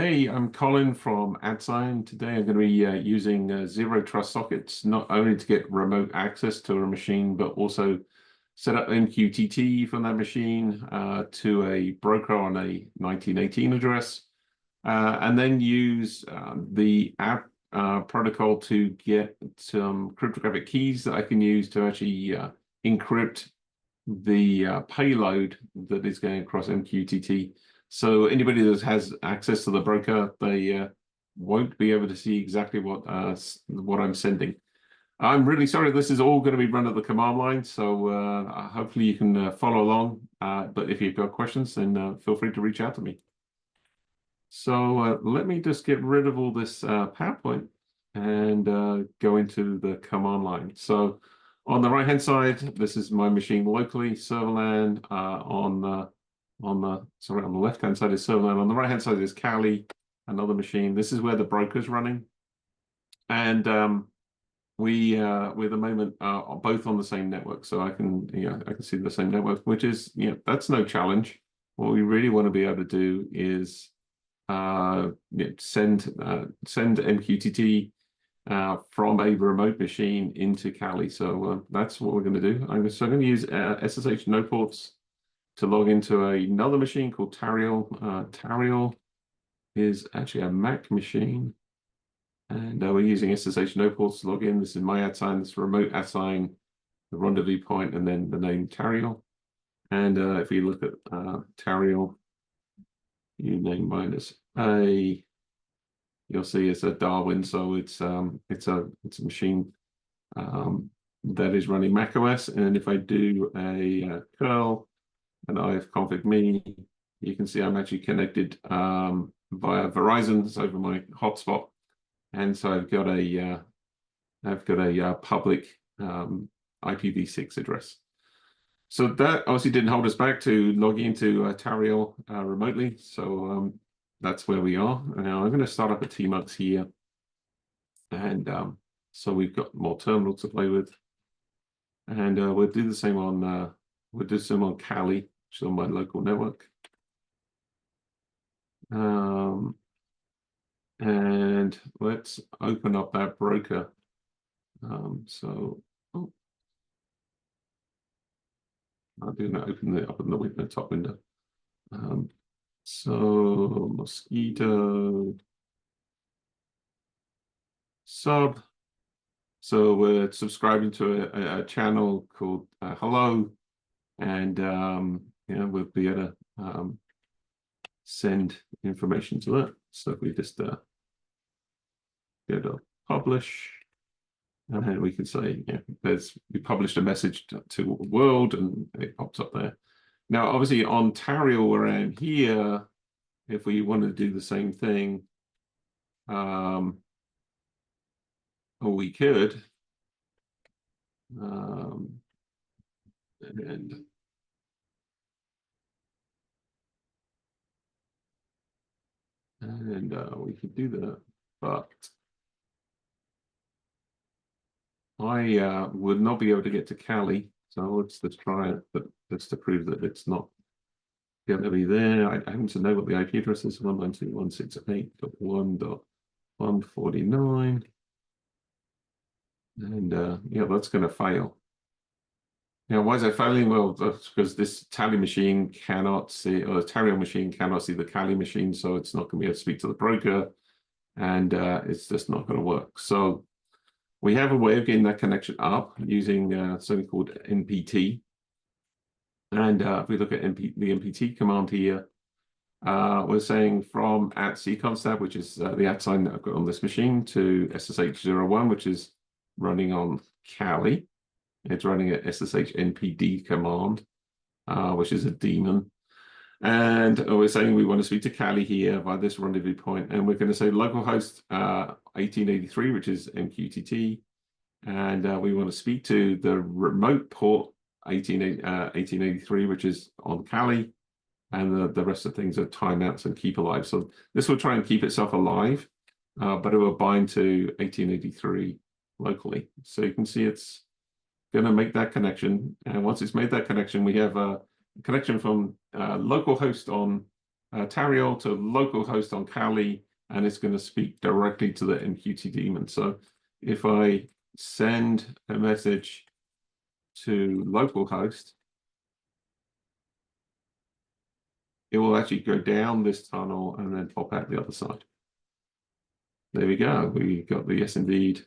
Hey, I'm Colin from Atsign. Today I'm going to be using zero trust sockets, not only to get remote access to a machine, but also set up MQTT from that machine to a broker on a 1918 address, and then use the app protocol to get some cryptographic keys that I can use to actually encrypt the payload that is going across MQTT. So anybody that has access to the broker, they won't be able to see exactly what I'm sending. I'm really sorry. This is all going to be run at the command line, so hopefully you can follow along. But if you've got questions, then feel free to reach out to me. So let me just get rid of all this PowerPoint and go into the command line. So on the right-hand side, this is my machine locally, serverland. On the left-hand side is serverland. On the right-hand side is Kali, another machine. This is where the broker's running, and we at the moment are both on the same network. So I can see the same network, which is that's no challenge. What we really want to be able to do is send MQTT from a remote machine into Kali. So that's what we're going to do. I'm going to use SSH NoPorts to log into another machine called Tariel. Tariel is actually a Mac machine, and we're using SSH NoPorts to log in. This is my Atsign, this remote Atsign, the rendezvous point, and then the name Tariel. And if we look at Tariel, uname -a, you'll see it's a Darwin, so it's a machine that is running macOS. And if I do a curl and ifconfig me, you can see I'm actually connected via Verizon. It's over my hotspot, and so I've got a public IPv6 address. So that obviously didn't hold us back to logging into Tariel remotely. So that's where we are. Now I'm going to start up a tmux here. And so we've got more terminals to play with. And we'll do the same on Kali, which is on my local network. And let's open up that broker. I'm going to open it up in the top window. So mosquito sub. So we're subscribing to a channel called Hello, and we'll be able to send information to that. So if we just go to publish, and then we can say, we published a message to the world, and it pops up there. Now, obviously, on Tariel around here, if we want to do the same thing, we could, and we could do that, but I would not be able to get to Kali. So let's try it, but just to prove that it's not going to be there. I happen to know what the IP address is: 192.168.1.149. And that's going to fail. Now, why is that failing? Well, that's because this Tally machine cannot see, or the Tariel machine cannot see the Kali machine, so it's not going to be able to speak to the broker, and it's just not going to work. So we have a way of getting that connection up using something called NPT. And if we look at the NPT command here, we're saying from @cconstable, which is the @sign that I've got on this machine, to SSH01, which is running on Kali. It's running a SSH NPD command, which is a daemon. And we're saying we want to speak to Kali here by this rendezvous point, and we're going to say localhost 1883, which is MQTT, and we want to speak to the remote port 1883, which is on Kali, and the rest of things are timeouts and keep alive. So this will try and keep itself alive, but it will bind to 1883 locally. So you can see it's going to make that connection, and once it's made that connection, we have a connection from localhost on Tariel to localhost on Kali, and it's going to speak directly to the MQTT daemon. So if I send a message to localhost, it will actually go down this tunnel and then pop out the other side. There we go. We got the yes indeed.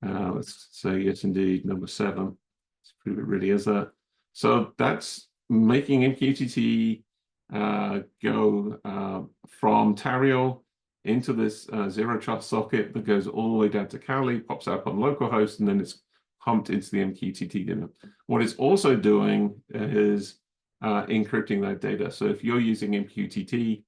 Let's say yes indeed number 7. Let's prove it really is that. So that's making MQTT go from Tariel into this zero trust socket that goes all the way down to Kali, pops up on localhost, and then it's pumped into the MQTT daemon. What it's also doing is encrypting that data. So if you're using MQTT,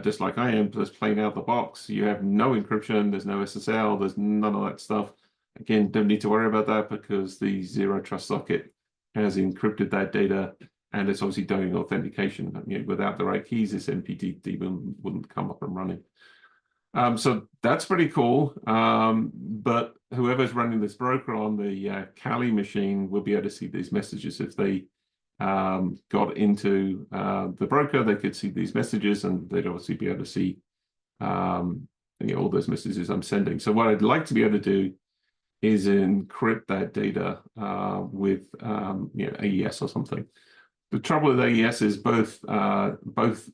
just like I am, just plain out the box, you have no encryption, there's no SSL, there's none of that stuff. Again, don't need to worry about that because the zero trust socket has encrypted that data, and it's obviously doing authentication. Without the right keys, this MQTT wouldn't come up and running. So that's pretty cool. But whoever's running this broker on the Kali machine will be able to see these messages. If they got into the broker, they could see these messages, and they'd obviously be able to see all those messages I'm sending. So what I'd like to be able to do is encrypt that data with AES or something. The trouble with AES is both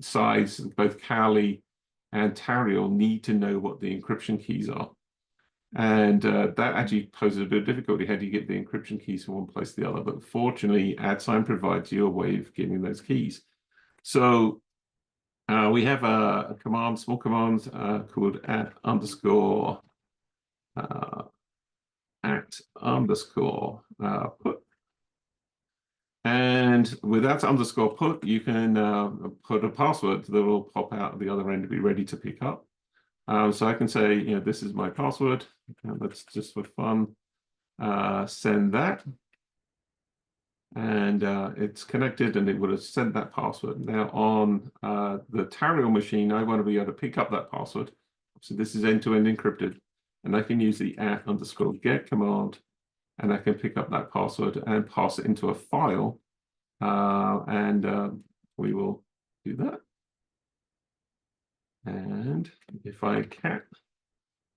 sides, both Kali and Tariel, need to know what the encryption keys are. And that actually poses a bit of difficulty. How do you get the encryption keys from one place to the other? But fortunately, Atsign provides you a way of getting those keys. So we have a command, small command called @_put. And with that _put, you can put a password that will pop out at the other end to be ready to pick up. So I can say, this is my password. Let's just for fun send that. And it's connected, and it would have sent that password. Now on the Tariel machine, I want to be able to pick up that password. So this is end-to-end encrypted. And I can use the @_get command, and I can pick up that password and pass it into a file. And we will do that. And if I cat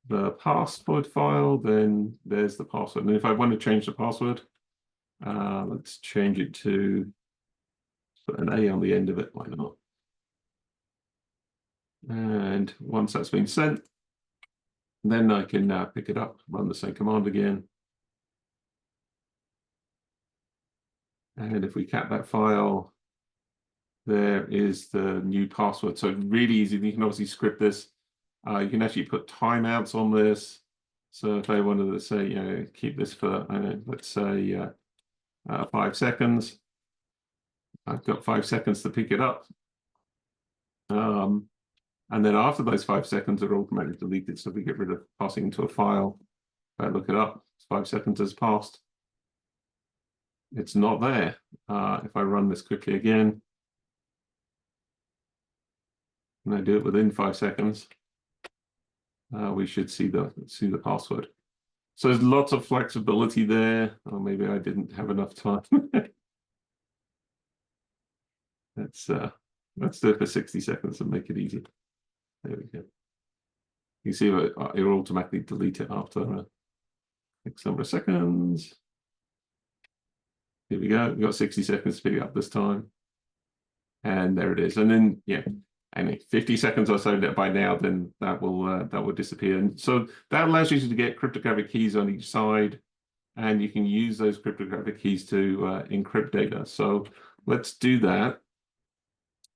the password file, then there's the password. And if I want to change the password, let's change it to put an A on the end of it. Why not? And once that's been sent, then I can pick it up, run the same command again. And if we cat that file, there is the new password. So really easy. You can obviously script this. You can actually put timeouts on this. So if I wanted to say, keep this for, let's say 5 seconds, I've got 5 seconds to pick it up. And then after those 5 seconds, they're automatically deleted. So we get rid of passing into a file. If I look it up, 5 seconds has passed. It's not there. If I run this quickly again, and I do it within 5 seconds, we should see the password. So there's lots of flexibility there. Or maybe I didn't have enough time. Let's do it for 60 seconds and make it easy. There we go. You see it'll automatically delete it after X number of seconds. Here we go. We've got 60 seconds to pick it up this time. And there it is. And then, and 50 seconds or so by now, then that will disappear. And so that allows you to get cryptographic keys on each side, and you can use those cryptographic keys to encrypt data. So let's do that.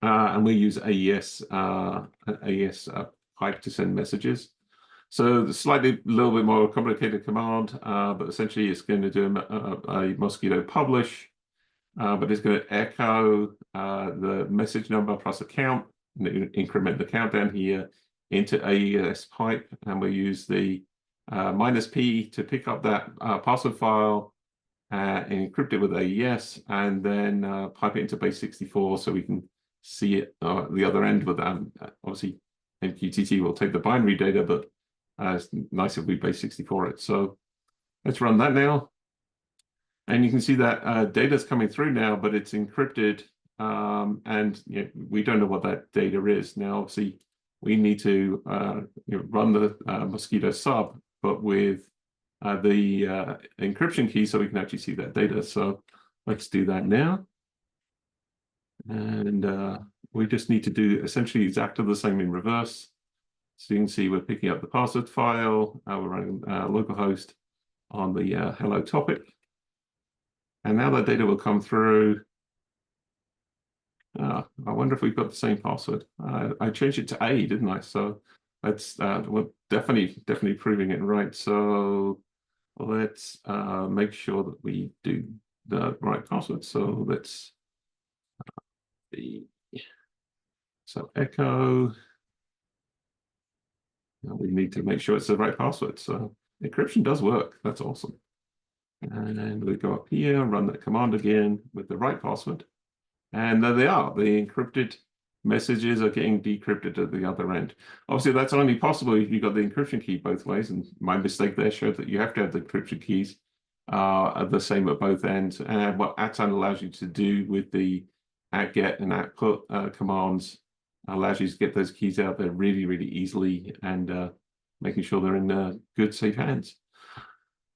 And we use AES pipe to send messages. So the a little bit more complicated command, but essentially it's going to do a Mosquito publish, but it's going to echo the message number plus a count, and increment the count down here into AES pipe, and we use the -P to pick up that password file and encrypt it with AES, and then pipe it into base 64 so we can see it the other end with that. Obviously, MQTT will take the binary data, but it's nice if we base 64 it. So let's run that now. And you can see that data is coming through now, but it's encrypted and we don't know what that data is. Now, obviously, we need to run the Mosquito sub, but with the encryption key so we can actually see that data. So let's do that now. And we just need to do essentially exactly the same in reverse. So you can see we're picking up the password file, we're running localhost on the hello topic. And now that data will come through. I wonder if we've got the same password. I changed it to A, didn't I? So that's we're definitely proving it right. So let's make sure that we do the right password. So let's so echo. We need to make sure it's the right password. So encryption does work. That's awesome. And then we go up here, run that command again with the right password. And there they are. The encrypted messages are getting decrypted at the other end. Obviously, that's only possible if you've got the encryption key both ways. And my mistake there showed that you have to have the encryption keys the same at both ends. And what Atsign allows you to do with the @get and @put commands allows you to get those keys out there really easily and making sure they're in good, safe hands.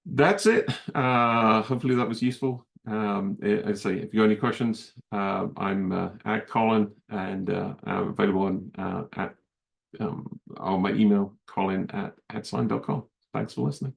That's it. Hopefully that was useful. I'd say if you got any questions, I'm at Colin, and I'm available on my email, colin@atsign.com. Thanks for listening.